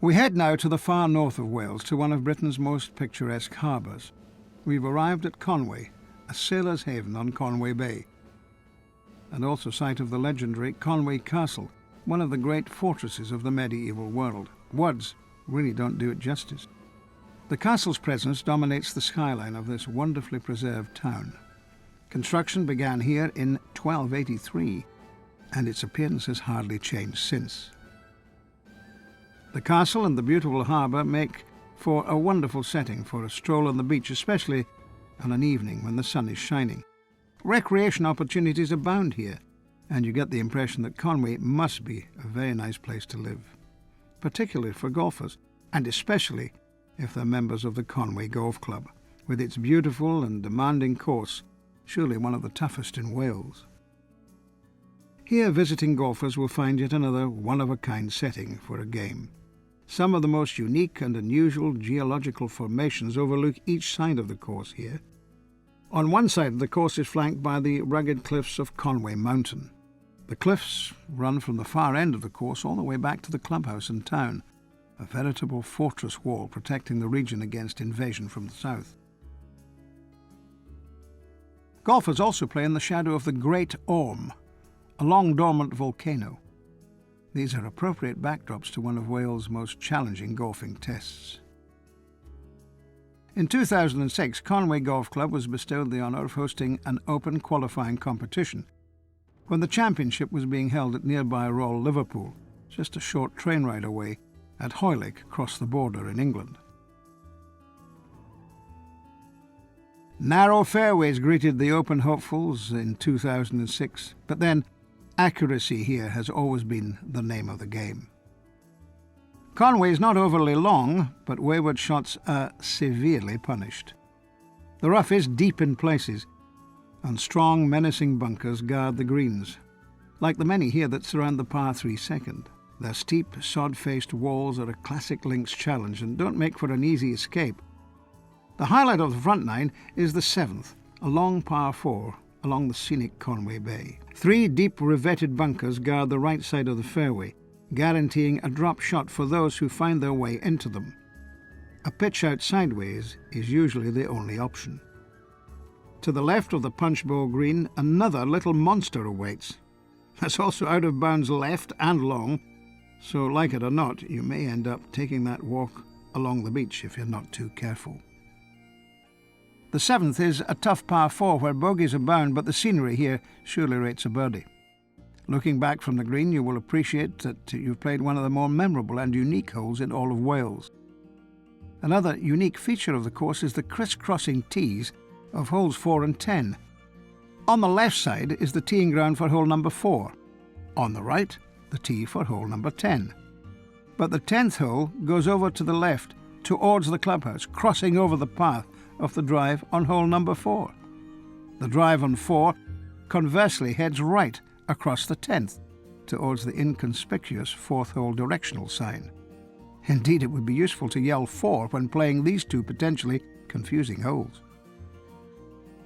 We head now to the far north of Wales, to one of Britain's most picturesque harbours. We've arrived at Conwy, a sailor's haven on Conwy Bay, and also site of the legendary Conwy Castle, one of the great fortresses of the medieval world. Words really don't do it justice. The castle's presence dominates the skyline of this wonderfully preserved town. Construction began here in 1283, and its appearance has hardly changed since. The castle and the beautiful harbour make for a wonderful setting for a stroll on the beach, especially on an evening when the sun is shining. Recreation opportunities abound here, and you get the impression that Conwy must be a very nice place to live, particularly for golfers, and especially if they're members of the Conwy Golf Club, with its beautiful and demanding course, surely one of the toughest in Wales. Here, visiting golfers will find yet another one-of-a-kind setting for a game. Some of the most unique and unusual geological formations overlook each side of the course here. On one side of the course is flanked by the rugged cliffs of Conwy Mountain. The cliffs run from the far end of the course all the way back to the clubhouse and town, a veritable fortress wall protecting the region against invasion from the south. Golfers also play in the shadow of the Great Orme, a long-dormant volcano. These are appropriate backdrops to one of Wales' most challenging golfing tests. In 2006, Conwy Golf Club was bestowed the honour of hosting an open qualifying competition when the championship was being held at nearby Royal Liverpool, just a short train ride away at Hoylake across the border in England. Narrow fairways greeted the open hopefuls in 2006, but then accuracy here has always been the name of the game. Conwy is not overly long, but wayward shots are severely punished. The rough is deep in places, and strong, menacing bunkers guard the greens, like the many here that surround the par 3 second. Their steep, sod-faced walls are a classic links challenge and don't make for an easy escape. The highlight of the front nine is the 7th, a long par 4 along the scenic Conwy Bay. 3 deep revetted bunkers guard the right side of the fairway, guaranteeing a drop shot for those who find their way into them. A pitch out sideways is usually the only option. To the left of the punch bowl green, another little monster awaits. That's also out of bounds left and long, so like it or not, you may end up taking that walk along the beach if you're not too careful. The 7th is a tough par 4 where bogeys abound, but the scenery here surely rates a birdie. Looking back from the green, you will appreciate that you've played one of the more memorable and unique holes in all of Wales. Another unique feature of the course is the crisscrossing tees of holes 4 and 10. On the left side is the teeing ground for hole number 4. On the right, the tee for hole number 10. But the 10th hole goes over to the left towards the clubhouse, crossing over the path of the drive on hole number 4. The drive on 4 conversely heads right across the 10th towards the inconspicuous 4th hole directional sign. Indeed, it would be useful to yell 4 when playing these two potentially confusing holes.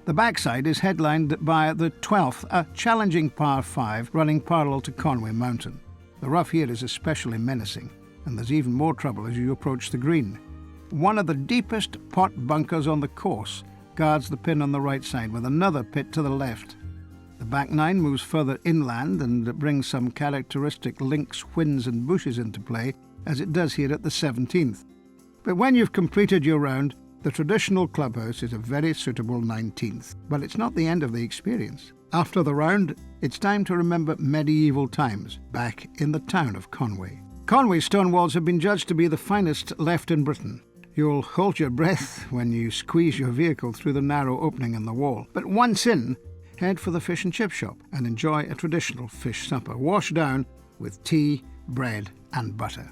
The backside is headlined by the 12th, a challenging par 5 running parallel to Conwy Mountain. The rough here is especially menacing, and there's even more trouble as you approach the green. One of the deepest pot bunkers on the course guards the pin on the right side, with another pit to the left. The back nine moves further inland and brings some characteristic links, whins and bushes into play, as it does here at the 17th. But when you've completed your round, the traditional clubhouse is a very suitable 19th. But it's not the end of the experience. After the round, it's time to remember medieval times back in the town of Conwy. Conwy's stone walls have been judged to be the finest left in Britain. You'll hold your breath when you squeeze your vehicle through the narrow opening in the wall. But once in, head for the fish and chip shop and enjoy a traditional fish supper, washed down with tea, bread and butter.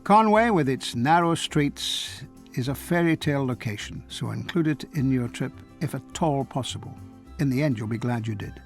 Conwy, with its narrow streets, is a fairy tale location, so include it in your trip if at all possible. In the end, you'll be glad you did.